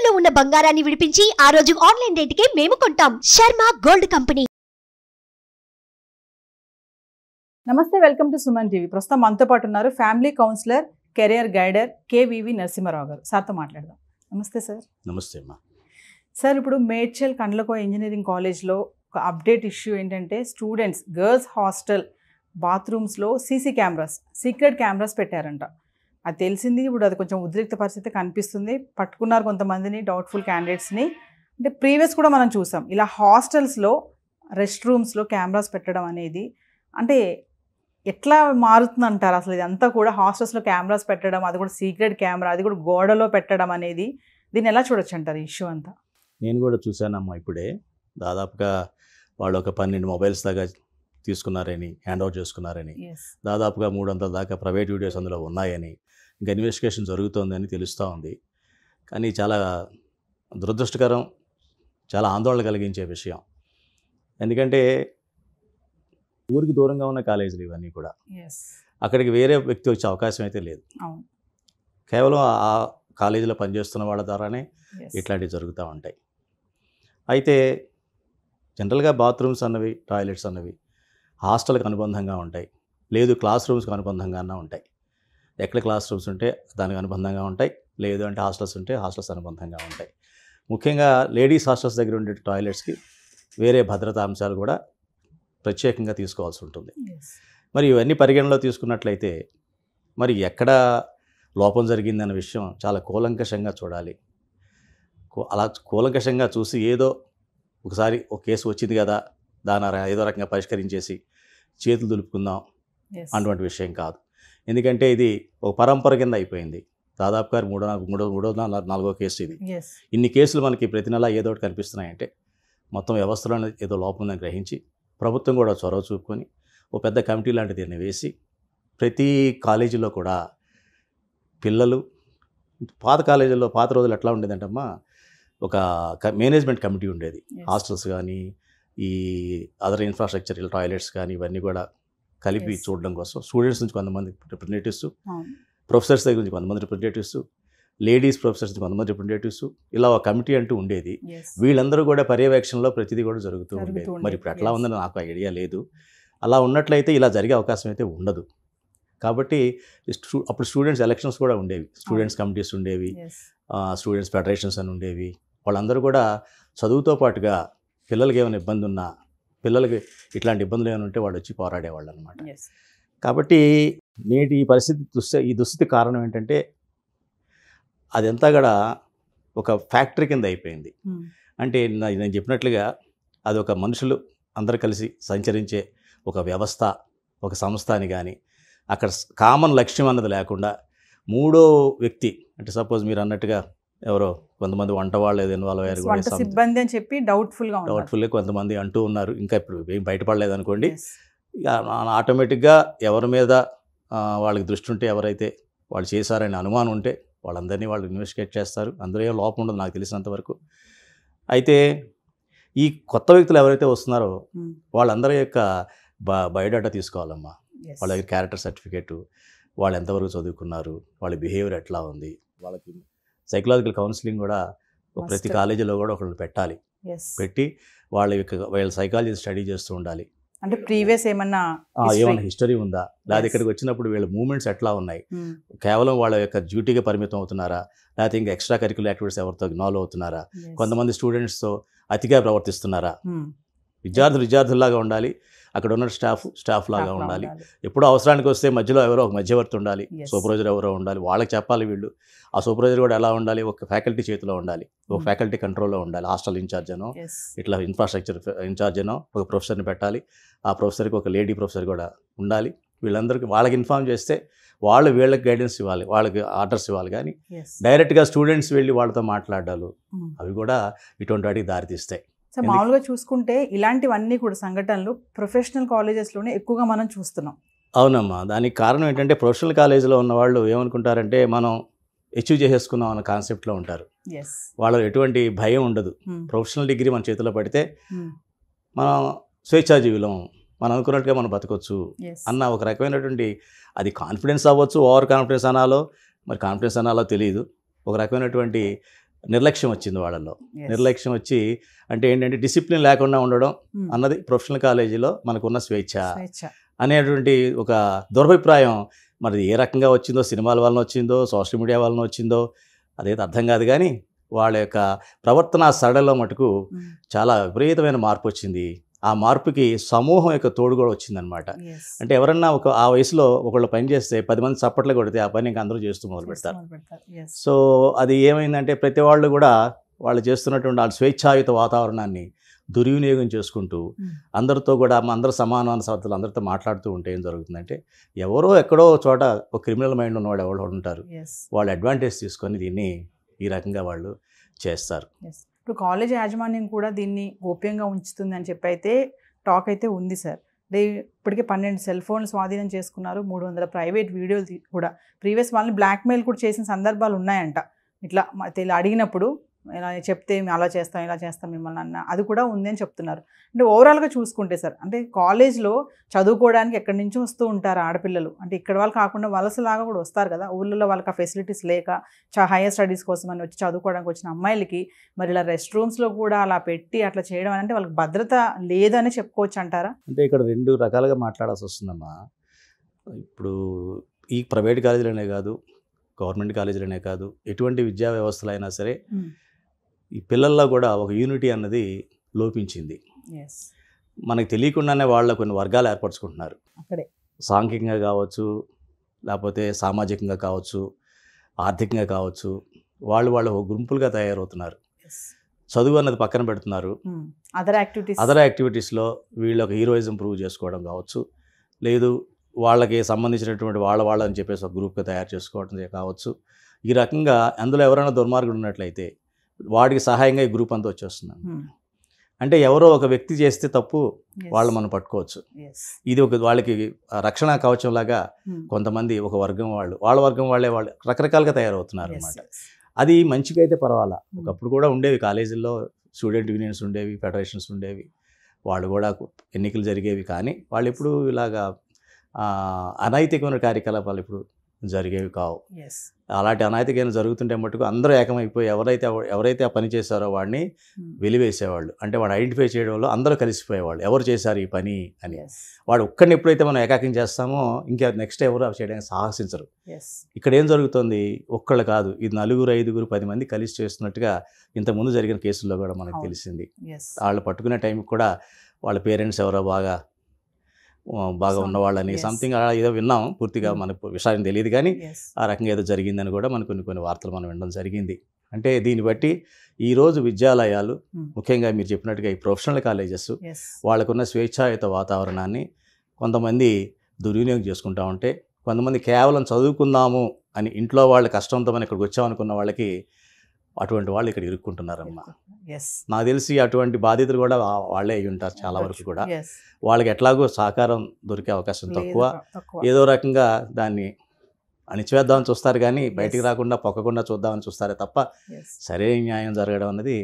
తాకట్టులో ఉన్న బంగారాన్ని విడిపించి ఆ రోజు ఆన్లైన్ రేటుకే మేము కొంటాం. Sharma gold company. నమస్తే, వెల్కమ్ టు సుమన్ టీవీ. ప్రస్తుతం మనతో పాటు ఉన్నారు family counsellor, career guider KVV Narasimharao గారు. సార్తో మాట్లాడదాం. నమస్తే సార్. నమస్తే అమ్మా. సార్, ఇప్పుడు మేడ్చల్ కండ్లకో ఇంజనీరింగ్ కాలేజ్లో ఒక అప్డేట్ ఇష్యూ ఏంటంటే స్టూడెంట్స్ గర్ల్స్ హాస్టల్ బాత్రూమ్స్లో సీసీ కెమెరాస్, సీక్రెట్ కెమెరాస్ పెట్టారంట. అది తెలిసింది. ఇప్పుడు అది కొంచెం ఉద్రిక్త పరిస్థితి కనిపిస్తుంది. పట్టుకున్నారు కొంతమందిని, డౌట్ఫుల్ క్యాండిడేట్స్ని. అంటే ప్రీవియస్ కూడా మనం చూసాం ఇలా హాస్టల్స్లో రెస్ట్ రూమ్స్లో కెమెరాస్ పెట్టడం అనేది. అంటే ఎట్లా మారుతుంది అంటారు అసలు ఇదంతా కూడా? హాస్టల్స్లో కెమెరాస్ పెట్టడం, అది కూడా సీక్రెట్ కెమెరా, అది కూడా గోడలో పెట్టడం అనేది, దీన్ని ఎలా చూడొచ్చు అంటారు ఇష్యూ అంతా? నేను కూడా చూశానమ్మా. ఇప్పుడే దాదాపుగా వాళ్ళు ఒక 12 మొబైల్స్ దాకా తీసుకున్నారని, హ్యాండ్ ఓవర్ చేసుకున్నారని, దాదాపుగా 300 దాకా ప్రైవేట్ వీడియోస్ అందులో ఉన్నాయని, ఇంకా ఇన్వెస్టిగేషన్ జరుగుతోందని తెలుస్తూ ఉంది. కానీ చాలా దురదృష్టకరం, చాలా ఆందోళన కలిగించే విషయం. ఎందుకంటే ఊరికి దూరంగా ఉన్న కాలేజీలు ఇవన్నీ కూడా. అక్కడికి వేరే వ్యక్తి వచ్చే అవకాశం అయితే లేదు. కేవలం ఆ కాలేజీలో పనిచేస్తున్న వాళ్ళ ద్వారానే ఇట్లాంటివి జరుగుతూ ఉంటాయి. అయితే జనరల్గా బాత్రూమ్స్ అన్నవి, టాయిలెట్స్ అన్నవి హాస్టల్కి అనుబంధంగా ఉంటాయి, లేదు క్లాస్ రూమ్స్కి అనుబంధంగా ఉంటాయి. ఎక్కడ క్లాస్ రూమ్స్ ఉంటే దానికి అనుబంధంగా ఉంటాయి, లేదు అంటే హాస్టల్స్ ఉంటే హాస్టల్స్ అనుబంధంగా ఉంటాయి. ముఖ్యంగా లేడీస్ హాస్టల్స్ దగ్గర ఉండే టాయిలెట్స్కి వేరే భద్రతా అంశాలు కూడా ప్రత్యేకంగా తీసుకోవాల్సి ఉంటుంది. మరి ఇవన్నీ పరిగణలో తీసుకున్నట్లయితే మరి ఎక్కడ లోపం జరిగిందన్న విషయం చాలా కూలంకషంగా చూడాలి. అలా కూలంకషంగా చూసి ఏదో ఒకసారి ఒక కేసు వచ్చింది కదా, దాని ఏదో రకంగా పరిష్కరించేసి చేతులు దులుపుకుందాం అటువంటి విషయం కాదు. ఎందుకంటే ఇది ఒక పరంపర కింద అయిపోయింది. దాదాపుగా మూడో నాలుగో కేసు ఇది. ఇన్ని కేసులు మనకి ప్రతి నెల ఏదో ఒకటి కనిపిస్తున్నాయంటే మొత్తం వ్యవస్థలో ఏదో లోపం ఉందని గ్రహించి ప్రభుత్వం కూడా చొరవ చూపుకొని ఓ పెద్ద కమిటీ లాంటి దీన్ని వేసి ప్రతి కాలేజీలో కూడా పిల్లలు, పాత కాలేజీల్లో పాత రోజులు ఎట్లా ఉండేదంటమ్మా, ఒక మేనేజ్మెంట్ కమిటీ ఉండేది. హాస్టల్స్ కానీ ఈ అదర్ ఇన్ఫ్రాస్ట్రక్చర్, టాయిలెట్స్ కానీ ఇవన్నీ కూడా కలిపి చూడడం కోసం స్టూడెంట్స్ నుంచి కొంతమంది రిప్రజెంటేటివ్స్, ప్రొఫెసర్స్ దగ్గర నుంచి కొంతమంది రిప్రజెంటేటివ్స్, లేడీస్ ప్రొఫెసర్స్ నుంచి కొంతమంది రిప్రజెంటేటివ్స్, ఇలా ఒక కమిటీ అంటూ ఉండేది. వీళ్ళందరూ కూడా పర్యవేక్షణలో ప్రతిదీ కూడా జరుగుతూ ఉండేది. మరి ఇప్పుడు ఎట్లా ఉందని నాకు ఐడియా లేదు. అలా ఉన్నట్లయితే ఇలా జరిగే అవకాశం అయితే ఉండదు. కాబట్టి అప్పుడు స్టూడెంట్స్ ఎలక్షన్స్ కూడా ఉండేవి, స్టూడెంట్స్ కమిటీస్ ఉండేవి, స్టూడెంట్స్ ఫెడరేషన్స్ అని ఉండేవి. వాళ్ళందరూ కూడా చదువుతో పాటుగా పిల్లలకి ఏమైనా ఇబ్బంది ఉన్నా, పిల్లలకి ఇట్లాంటి ఇబ్బందులు ఏమైనా ఉంటే వాళ్ళు వచ్చి పోరాడేవాళ్ళు అనమాట. కాబట్టి నేటి ఈ పరిస్థితి, ఈ దుస్థితి కారణం ఏంటంటే అదంతా కూడా ఒక ఫ్యాక్టరీ కింద అయిపోయింది. అంటే నేను చెప్పినట్లుగా అది ఒక మనుషులు అందరూ కలిసి సంచరించే ఒక వ్యవస్థ, ఒక సంస్థ అని. కానీ అక్కడ కామన్ లక్ష్యం అన్నది లేకుండా మూడో వ్యక్తి, అంటే సపోజ్ మీరు అన్నట్టుగా ఎవరో కొంతమంది వంట వాళ్ళు ఏదో ఇన్వాల్వ్ అయ్యారు కూడా, సిబ్బంది అని చెప్పి డౌట్ఫుల్గా కొంతమంది అంటూ ఉన్నారు. ఇంకా ఇప్పుడు ఏం బయటపడలేదు అనుకోండి. ఇక ఆటోమేటిక్గా ఎవరి మీద వాళ్ళకి దృష్టి ఉంటే, ఎవరైతే వాళ్ళు చేశారని అనుమానం ఉంటే వాళ్ళందరినీ వాళ్ళు ఇన్వెస్టిగేట్ చేస్తారు. అందులో ఏం లోపం ఉండదు నాకు తెలిసినంత వరకు. అయితే ఈ కొత్త వ్యక్తులు ఎవరైతే వస్తున్నారో వాళ్ళందరి యొక్క బయోడాటా తీసుకోవాలమ్మా. వాళ్ళ దగ్గర క్యారెక్టర్ సర్టిఫికేటు, వాళ్ళు ఎంతవరకు చదువుకున్నారు, వాళ్ళ బిహేవియర్ ఎట్లా ఉంది, వాళ్ళకి సైకలాజికల్ కౌన్సిలింగ్ కూడా ప్రతి కాలేజీలో కూడా ఒకళ్ళు పెట్టాలి. పెట్టి వాళ్ళ సైకాలజీ స్టడీ చేస్తూ ఉండాలి. అంటే ప్రీవియస్ ఏమన్నా హిస్టరీ ఉందా, లేదా ఇక్కడికి వచ్చినప్పుడు వీళ్ళ మూమెంట్స్ ఎట్లా ఉన్నాయి, కేవలం వాళ్ళ యొక్క డ్యూటీగా పరిమితం అవుతున్నారా, లేకపోతే ఇంకా ఎక్స్ట్రా కరిక్యులర్ యాక్టివిటీస్ ఎవరితో ఇన్వాల్వ్ అవుతున్నారా, కొంతమంది స్టూడెంట్స్తో అతిగా ప్రవర్తిస్తున్నారా. విద్యార్థుల్లాగా ఉండాలి, అక్కడ ఉన్న స్టాఫ్ లాగా ఉండాలి. ఎప్పుడో అవసరానికి వస్తే మధ్యలో ఎవరో ఒక మధ్యవర్తి ఉండాలి, సూపర్వైజర్ ఎవరో ఉండాలి, వాళ్ళకి చెప్పాలి వీళ్ళు. ఆ సూపర్వైజర్ కూడా ఎలా ఉండాలి, ఒక ఫ్యాకల్టీ చేతిలో ఉండాలి, ఒక ఫ్యాకల్టీ కంట్రోల్లో ఉండాలి. హాస్టల్ ఇన్ఛార్జ్ అనో, ఇట్లా ఇన్ఫ్రాస్ట్రక్చర్ ఇన్ఛార్జ్ అనో ఒక ప్రొఫెసర్ని పెట్టాలి. ఆ ప్రొఫెసర్కి ఒక లేడీ ప్రొఫెసర్ కూడా ఉండాలి. వీళ్ళందరికీ వాళ్ళకి ఇన్ఫార్మ్ చేస్తే వాళ్ళు వీళ్ళకి గైడెన్స్ ఇవ్వాలి, వాళ్ళకి ఆర్డర్స్ ఇవ్వాలి. కానీ డైరెక్ట్గా స్టూడెంట్స్ వెళ్ళి వాళ్ళతో మాట్లాడాలి, అవి కూడా ఇటువంటి వాటికి దారితీస్తాయి. సో మామూలుగా చూసుకుంటే ఇలాంటివన్నీ కూడా సంఘటనలు ప్రొఫెషనల్ కాలేజెస్లోనే ఎక్కువగా మనం చూస్తున్నాం. అవునమ్మా. దానికి కారణం ఏంటంటే ప్రొఫెషనల్ కాలేజీలో ఉన్న వాళ్ళు ఏమనుకుంటారంటే మనం అచీవ్ చేసేసుకున్నాం అన్న కాన్సెప్ట్లో ఉంటారు. వాళ్ళు ఎటువంటి భయం ఉండదు. ప్రొఫెషనల్ డిగ్రీ మన చేతిలో పడితే మనం స్వేచ్ఛాజీవులం, మనం అనుకున్నట్టుగా మనం బతకొచ్చు అన్న ఒక రకమైనటువంటి, అది కాన్ఫిడెన్స్ అవ్వచ్చు, ఓవర్ కాన్ఫిడెన్స్ అనాలో, మరి కాన్ఫిడెన్స్ అనాలో తెలియదు, ఒక రకమైనటువంటి నిర్లక్ష్యం వచ్చింది వాళ్ళలో. నిర్లక్ష్యం వచ్చి అంటే ఏంటంటే డిసిప్లిన్ లేకుండా ఉండడం అన్నది ప్రొఫెషనల్ కాలేజీలో మనకున్న స్వేచ్ఛ అనేటువంటి ఒక దురభిప్రాయం. మరి ఏ రకంగా వచ్చిందో, సినిమాల వలన వచ్చిందో, సోషల్ మీడియా వలన వచ్చిందో అదైతే అర్థం కాదు, కానీ వాళ్ళ యొక్క ప్రవర్తన సరళలో మటుకు చాలా విపరీతమైన మార్పు వచ్చింది. ఆ మార్పుకి సమూహం యొక్క తోడు కూడా వచ్చిందనమాట. అంటే ఎవరన్నా ఆ వయసులో ఒకళ్ళు పని చేస్తే 10 మంది చప్పట్లు కొడితే ఆ పని ఇంకా అందరూ చేస్తూ మొదలు పెడతారు. సో అది ఏమైందంటే ప్రతి వాళ్ళు కూడా వాళ్ళు చేస్తున్నటువంటి వాళ్ళ స్వేచ్ఛాయుత వాతావరణాన్ని దుర్వినియోగం చేసుకుంటూ అందరితో కూడా అందరూ సమానమైన సభ్యులు అందరితో మాట్లాడుతూ ఉంటే ఏం జరుగుతుందంటే ఎవరో ఎక్కడో చోట ఒక క్రిమినల్ మైండ్ ఉన్నవాడు ఎవరో ఉంటారు, వాళ్ళు అడ్వాంటేజ్ తీసుకొని దీన్ని ఈ రకంగా వాళ్ళు చేస్తారు. ఇప్పుడు కాలేజ్ యాజమాన్యం కూడా దీన్ని గోప్యంగా ఉంచుతుంది అని చెప్పి అయితే టాక్ అయితే ఉంది సార్. ఇప్పటికే 12 సెల్ ఫోన్లు స్వాధీనం చేసుకున్నారు, 300 ప్రైవేట్ వీడియోలు కూడా. ప్రీవియస్ వాళ్ళని బ్లాక్మెయిల్ కూడా చేసిన సందర్భాలు ఉన్నాయంట. ఇట్లా అడిగినప్పుడు ఇలా చెప్తే అలా చేస్తాం ఇలా చేస్తాం మిమ్మల్ని అన్న అది కూడా ఉంది అని చెప్తున్నారు. అంటే ఓవరాల్గా చూసుకుంటే సార్, అంటే కాలేజ్లో చదువుకోవడానికి ఎక్కడి నుంచో వస్తూ ఉంటారు ఆడపిల్లలు. అంటే ఇక్కడ వాళ్ళు కాకుండా వలసలాగా కూడా వస్తారు కదా, ఊళ్ళలో వాళ్ళకి ఆ ఫెసిలిటీస్ లేక హైయర్ స్టడీస్ కోసం అని వచ్చి చదువుకోవడానికి వచ్చిన అమ్మాయిలకి మరి ఇలా రెస్ట్ రూమ్స్లో కూడా అలా పెట్టి అట్లా చేయడం అంటే వాళ్ళకి భద్రత లేదని చెప్పుకోవచ్చు అంటారా? అంటే ఇక్కడ 2 రకాలుగా మాట్లాడాల్సి వస్తుందమ్మా. ఇప్పుడు ఈ ప్రైవేట్ కాలేజీలనే కాదు, గవర్నమెంట్ కాలేజీలనే కాదు, ఎటువంటి విద్యా వ్యవస్థలు అయినా సరే ఈ పిల్లల్లో కూడా ఒక యూనిటీ అన్నది లోపించింది. మనకు తెలియకుండానే వాళ్ళ కొన్ని వర్గాలు ఏర్పరచుకుంటున్నారు. సాంఘికంగా కావచ్చు, లేకపోతే సామాజికంగా కావచ్చు, ఆర్థికంగా కావచ్చు, వాళ్ళు గుంపులుగా తయారవుతున్నారు. చదువు అన్నది పక్కన పెడుతున్నారు. అదర్ యాక్టివిటీస్లో వీళ్ళు ఒక హీరోయిజం ప్రూవ్ చేసుకోవడం కావచ్చు, లేదు వాళ్ళకి సంబంధించినటువంటి వాళ్ళని చెప్పేసి ఒక గ్రూప్గా తయారు చేసుకోవడం కావచ్చు. ఈ రకంగా అందులో ఎవరైనా దుర్మార్గుడు ఉన్నట్లయితే వాడికి సహాయంగా ఈ గ్రూప్ అంతా వచ్చేస్తున్నాను. అంటే ఎవరో ఒక వ్యక్తి చేస్తే తప్పు వాళ్ళు మనం పట్టుకోవచ్చు. ఇది ఒక వాళ్ళకి రక్షణ కవచంలాగా కొంతమంది ఒక వర్గం వాళ్ళ వర్గం వాళ్ళు రకరకాలుగా తయారవుతున్నారు అన్నమాట. అది మంచిగా అయితే పర్వాలా. ఒకప్పుడు కూడా ఉండేవి కాలేజీల్లో స్టూడెంట్ యూనియన్స్ ఉండేవి, ఫెడరేషన్స్ ఉండేవి, వాళ్ళు కూడా ఎన్నికలు జరిగేవి. కానీ వాళ్ళు ఇప్పుడు ఇలాగా అనైతికమైన కార్యకలాపాలు ఇప్పుడు జరిగేవి కావు. అలాంటి అనైతికమైన జరుగుతుంటే మటుకు అందరూ ఏకమైపోయి ఎవరైతే ఆ పని చేశారో వాడిని వెలివేసేవాళ్ళు. అంటే వాడు ఐడెంటిఫై చేయడంలో అందరూ కలిసిపోయేవాళ్ళు, ఎవరు చేశారు ఈ పని అని. వాడు ఒక్కడిని ఎప్పుడైతే మనం ఏకాకిం చేస్తామో ఇంకా నెక్స్ట్ ఎవరు అవి చేయడానికి సాహసించరు. ఇక్కడ ఏం జరుగుతుంది, ఒక్కళ్ళు కాదు, ఇది 4, 5, 10 మంది కలిసి చేస్తున్నట్టుగా ఇంతకుముందు జరిగిన కేసుల్లో కూడా మనకు తెలిసింది. వాళ్ళు పట్టుకునే టైంకి కూడా వాళ్ళ పేరెంట్స్ ఎవరో బాగా ఉన్నవాళ్ళని సంథింగ్ అలా ఏదో విన్నాం, పూర్తిగా మనకు విషయం తెలియదు, కానీ ఆ రకంగా ఏదో జరిగిందని కూడా మనకు కొన్ని వార్తలు మనం వినడం జరిగింది. అంటే దీన్ని బట్టి ఈరోజు విద్యాలయాలు, ముఖ్యంగా మీరు చెప్పినట్టుగా ఈ ప్రొఫెషనల్ కాలేజెస్, వాళ్ళకున్న స్వేచ్ఛాయుత వాతావరణాన్ని కొంతమంది దుర్వినియోగం చేసుకుంటా ఉంటే, కొంతమంది కేవలం చదువుకుందాము అని ఇంట్లో వాళ్ళ కష్టంతో మనం ఇక్కడికి వచ్చామనుకున్న వాళ్ళకి అటువంటి వాళ్ళు ఇక్కడ ఇరుక్కుంటున్నారమ్మా. నాకు తెలిసి అటువంటి బాధితులు కూడా వాళ్ళే అయి ఉంటారు చాలా వరకు కూడా. వాళ్ళకి ఎట్లాగో సహకారం దొరికే అవకాశం తక్కువ. ఏదో రకంగా దాన్ని అణిచివేద్దామని చూస్తారు, కానీ బయటికి రాకుండా పొక్కకుండా చూద్దామని చూస్తారే తప్ప సరైన న్యాయం జరగడం అన్నది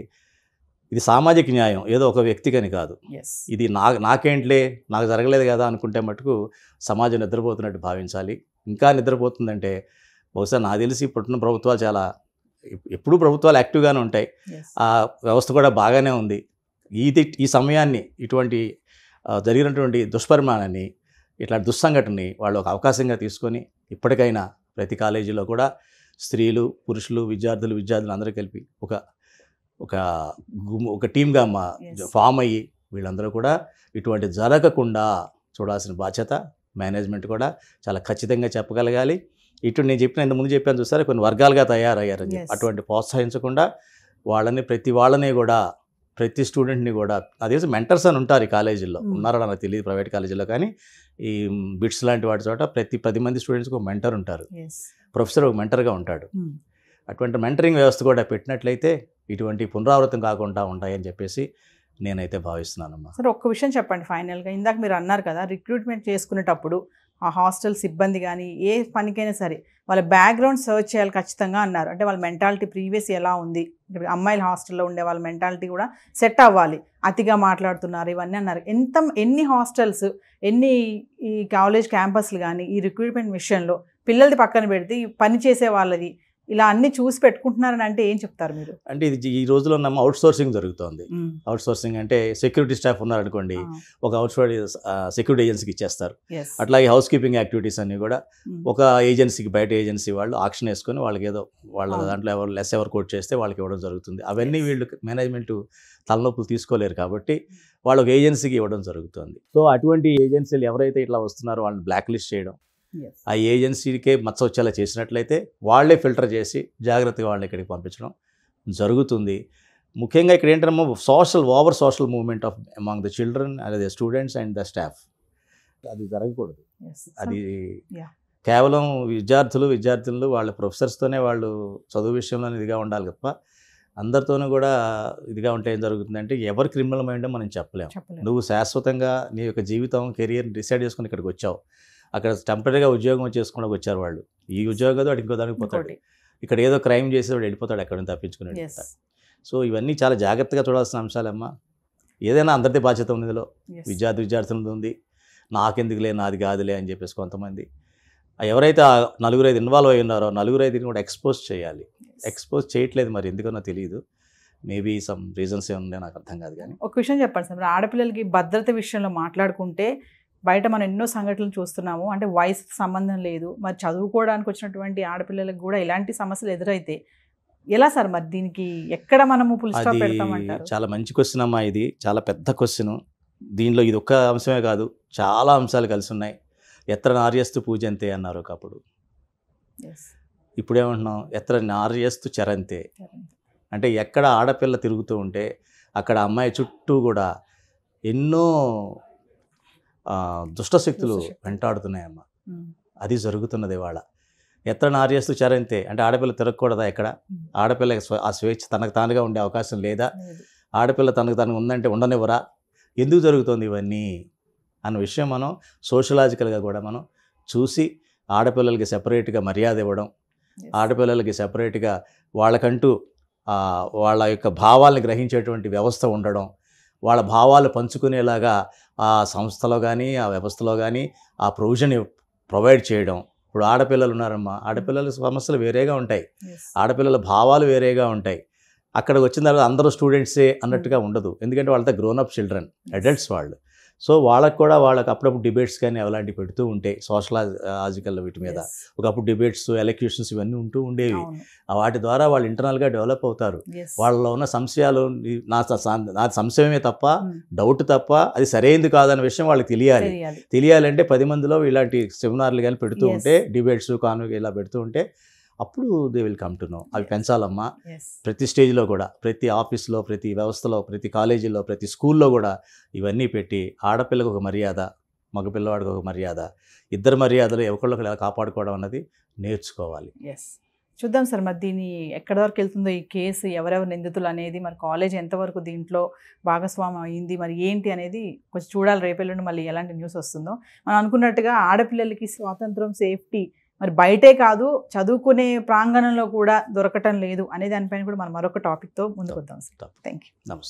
ఇది సామాజిక న్యాయం, ఏదో ఒక వ్యక్తికని కాదు. ఇది నాకేంట్లే నాకు జరగలేదు కదా అనుకుంటే మటుకు సమాజం నిద్రపోతున్నట్టు భావించాలి. ఇంకా నిద్రపోతుందంటే బహుశా నాకు తెలిసి ఇప్పుడున్న ప్రభుత్వాలు చాలా ఎప్పుడూ ప్రభుత్వాలు యాక్టివ్గానే ఉంటాయి, ఆ వ్యవస్థ కూడా బాగానే ఉంది. ఈ సమయాన్ని ఇటువంటి జరిగినటువంటి దుష్పరిమాణాన్ని, ఇట్లాంటి దుస్సంఘటనని వాళ్ళు ఒక అవకాశంగా తీసుకొని ఇప్పటికైనా ప్రతి కాలేజీలో కూడా స్త్రీలు, పురుషులు, విద్యార్థులు అందరూ కలిపి ఒక టీమ్గా ఫామ్ అయ్యి వీళ్ళందరూ కూడా ఇటువంటి జరగకుండా చూడాల్సిన బాధ్యత మేనేజ్మెంట్ కూడా చాలా ఖచ్చితంగా చెప్పగలగాలి. ఇటు నేను ఇంతకుముందు చెప్పాను చూసారా, కొన్ని వర్గాలుగా తయారయ్యారని చెప్పి అటువంటి ప్రోత్సహించకుండా ప్రతి ప్రతి స్టూడెంట్ని కూడా అదే మెంటర్స్ అని ఉంటారు ఈ కాలేజీల్లో, ఉన్నారో నాకు తెలియదు ప్రైవేట్ కాలేజీలో, కానీ ఈ బిట్స్ లాంటి వాటి చోట ప్రతి 10 మంది స్టూడెంట్స్కి ఒక మెంటర్ ఉంటారు, ప్రొఫెసర్ ఒక మెంటర్గా ఉంటాడు. అటువంటి మెంటరింగ్ వ్యవస్థ కూడా పెట్టినట్లయితే ఇటువంటి పునరావృతం కాకుండా ఉంటాయని చెప్పేసి నేనైతే భావిస్తున్నానమ్మా. సరే, ఒక్క విషయం చెప్పండి ఫైనల్గా. ఇందాక మీరు అన్నారు కదా, రిక్రూట్మెంట్ చేసుకునేటప్పుడు ఆ హాస్టల్ సిబ్బంది కానీ ఏ పనికైనా సరే వాళ్ళ బ్యాక్గ్రౌండ్ సర్చ్ చేయాలి ఖచ్చితంగా అన్నారు. అంటే వాళ్ళ మెంటాలిటీ ప్రీవియస్ ఎలా ఉంది, ఇక్కడ అమ్మాయిల హాస్టల్లో ఉండే వాళ్ళ మెంటాలిటీ కూడా సెట్ అవ్వాలి, అతిగా మాట్లాడుతున్నారు ఇవన్నీ అన్నారు. ఎన్ని హాస్టల్స్, ఎన్ని ఈ కాలేజ్ క్యాంపస్లు కానీ ఈ రిక్రూట్మెంట్ విషయంలో పిల్లలది పక్కన పెడితే ఈ పని చేసే వాళ్ళది ఇలా అన్ని చూసి పెట్టుకుంటున్నారని అంటే ఏం చెప్తారు మీరు? అంటే ఇది ఈ రోజులో నమ్మ అవుట్ సోర్సింగ్ జరుగుతోంది. అవుట్ సోర్సింగ్ అంటే సెక్యూరిటీ స్టాఫ్ ఉన్నారనుకోండి, ఒక అవుట్ సెక్యూరిటీ ఏజెన్సీకి ఇచ్చేస్తారు. అట్లాగే హౌస్ కీపింగ్ యాక్టివిటీస్ అన్ని కూడా ఒక ఏజెన్సీకి, బయట ఏజెన్సీ వాళ్ళు ఆక్షన్ వేసుకొని వాళ్ళకి ఏదో వాళ్ళ దాంట్లో ఎవరు కోట్ చేస్తే వాళ్ళకి ఇవ్వడం జరుగుతుంది. అవన్నీ వీళ్ళు మేనేజ్మెంట్ తలనొప్పులు తీసుకోలేరు కాబట్టి వాళ్ళు ఒక ఏజెన్సీకి ఇవ్వడం జరుగుతుంది. సో అటువంటి ఏజెన్సీలు ఎవరైతే ఇట్లా వస్తున్నారో వాళ్ళని బ్లాక్ లిస్ట్ చేయడం, ఆ ఏజెన్సీకే మచ్చ వచ్చేలా చేసినట్లయితే వాళ్ళే ఫిల్టర్ చేసి జాగ్రత్తగా వాళ్ళని ఇక్కడికి పంపించడం జరుగుతుంది. ముఖ్యంగా ఇక్కడ ఏంటంటే over social movement of among the children and the students and the staff అది జరగకూడదు. అది కేవలం విద్యార్థులు వాళ్ళ ప్రొఫెసర్స్తోనే వాళ్ళు చదువు విషయంలో ఇదిగా ఉండాలి తప్ప అందరితోనూ కూడా ఇదిగా ఉంటే ఏం జరుగుతుందంటే ఎవరు క్రిమినల్ మైండ్ మనం చెప్పలేము. నువ్వు శాశ్వతంగా నీ యొక్క జీవితం, కెరియర్ డిసైడ్ చేసుకుని ఇక్కడికి వచ్చావు. అక్కడ టెంపరీగా ఉద్యోగం చేసుకోవడానికి వచ్చారు వాళ్ళు. ఈ ఉద్యోగం కాదు, వాడు ఇంకో దానికి పోతాడు. ఇక్కడ ఏదో క్రైమ్ చేసి వాడు వెళ్ళిపోతాడు, ఎక్కడ నుంచి తప్పించుకుని వెళ్ళిపోతాడు. సో ఇవన్నీ చాలా జాగ్రత్తగా చూడాల్సిన అంశాలమ్మా. ఏదైనా అందరిది బాధ్యత ఉంది ఇందులో, విద్యార్థులది ఉంది. నాకెందుకులే, నాది కాదులే అని చెప్పేసి కొంతమంది ఎవరైతే ఆ 4-5 ఇన్వాల్వ్ అయి ఉన్నారో 4-5 కూడా ఎక్స్పోజ్ చేయాలి. ఎక్స్పోజ్ చేయట్లేదు, మరి ఎందుకనో తెలియదు. మేబీ సమ్ రీజన్స్ ఏమున్నాయో నాకు అర్థం కాదు. కానీ ఒక విషయం చెప్పండి సార్, ఆడపిల్లలకి భద్రత విషయంలో మాట్లాడుకుంటే బయట మనం ఎన్నో సంఘటనలు చూస్తున్నాము. అంటే వయసుకి సంబంధం లేదు, మరి చదువుకోవడానికి వచ్చినటువంటి ఆడపిల్లలకు కూడా ఇలాంటి సమస్యలు ఎదురైతే ఎలా సార్? మరి దీనికి ఎక్కడ మనము ఫుల్ స్టాప్ పెడతామంటారు? చాలా మంచి క్వశ్చన్ అమ్మా, ఇది చాలా పెద్ద క్వశ్చన్. దీనిలో ఇది ఒక్క అంశమే కాదు, చాలా అంశాలు కలిసి ఉన్నాయి. ఎత్ర నార్యస్తు పూజంతే అన్నారు ఒకప్పుడు, ఇప్పుడేమంటున్నాం ఎత్ర నార్యస్తు చరంతే. అంటే ఎక్కడ ఆడపిల్ల తిరుగుతూ ఉంటే అక్కడ అమ్మాయి చుట్టూ కూడా ఎన్నో దుష్టశక్తులు వెంటాడుతున్నాయమ్మ. అది జరుగుతున్నది ఇవాళ. ఎత్ర నార్యస్తు చరంతే అంటే ఆడపిల్ల తిరగకూడదా? ఎక్కడ ఆడపిల్ల ఆ స్వేచ్ఛ తనకు తానుగా ఉండే అవకాశం లేదా? ఆడపిల్ల తనకు తనకు ఉందంటే ఉండనివ్వరా? ఎందుకు జరుగుతుంది ఇవన్నీ అన్న విషయం మనం సోషలాజికల్గా కూడా మనం చూసి ఆడపిల్లలకి సెపరేట్గా మర్యాద ఇవ్వడం, ఆడపిల్లలకి సెపరేట్గా వాళ్ళకంటూ వాళ్ళ యొక్క భావాల్ని గ్రహించేటువంటి వ్యవస్థ ఉండడం, వాళ్ళ భావాలు పంచుకునేలాగా ఆ సంస్థలో కానీ ఆ వ్యవస్థలో కానీ ఆ ప్రొవిజన్ ప్రొవైడ్ చేయడం. ఇప్పుడు ఆడపిల్లలు ఉన్నారమ్మా, ఆడపిల్లల సమస్యలు వేరేగా ఉంటాయి, ఆడపిల్లల భావాలు వేరేగా ఉంటాయి. అక్కడికి వచ్చిన తర్వాత అందరూ స్టూడెంట్సే అన్నట్టుగా ఉండదు, ఎందుకంటే వాళ్ళతో గ్రోనప్ చిల్డ్రన్, అడల్ట్స్ వాళ్ళు. సో వాళ్ళకు కూడా వాళ్ళకి అప్పుడప్పుడు డిబేట్స్ కానీ అలాంటివి పెడుతూ ఉంటాయి సోషలాజికల్ వీటి మీద. ఒకప్పుడు డిబేట్స్, ఎలక్యూషన్స్ ఇవన్నీ ఉంటూ ఉండేవి. వాటి ద్వారా వాళ్ళు ఇంటర్నల్గా డెవలప్ అవుతారు. వాళ్ళలో ఉన్న సంశయాలు నా సంశయమే తప్ప, డౌట్ తప్ప, అది సరైనది కాదన్న విషయం వాళ్ళకి తెలియాలంటే 10 మందిలో ఇలాంటి సెమినార్లు కానీ పెడుతూ ఉంటే, డిబేట్స్ కాన్వే ఇలా పెడుతూ ఉంటే అప్పుడు they will come to know. అవి పెంచాలమ్మా ప్రతి స్టేజ్లో కూడా, ప్రతి ఆఫీస్లో, ప్రతి వ్యవస్థలో, ప్రతి కాలేజీలో, ప్రతి స్కూల్లో కూడా ఇవన్నీ పెట్టి ఆడపిల్లకు ఒక మర్యాద, మగపిల్లవాడికి ఒక మర్యాద, ఇద్దరు మర్యాదలు ఒకళ్ళొకరు ఎలా కాపాడుకోవడం అన్నది నేర్చుకోవాలి. చూద్దాం సార్, మరి దీన్ని ఎక్కడి వరకు వెళ్తుందో ఈ కేసు, ఎవరెవరు నిందితులు అనేది, మరి కాలేజ్ ఎంతవరకు దీంట్లో భాగస్వామ్యం అయింది, మరి ఏంటి అనేది కొంచెం చూడాలి. రేపెల్లుండి మళ్ళీ ఎలాంటి న్యూస్ వస్తుందో. మనం అనుకున్నట్టుగా ఆడపిల్లలకి స్వాతంత్రం, సేఫ్టీ మరి బయటే కాదు చదువుకునే ప్రాంగణంలో కూడా దొరకటం లేదు అనే దానిపైన కూడా మనం మరొక టాపిక్తో ముందుకు వద్దాం సార్. Thank you. నమస్తే.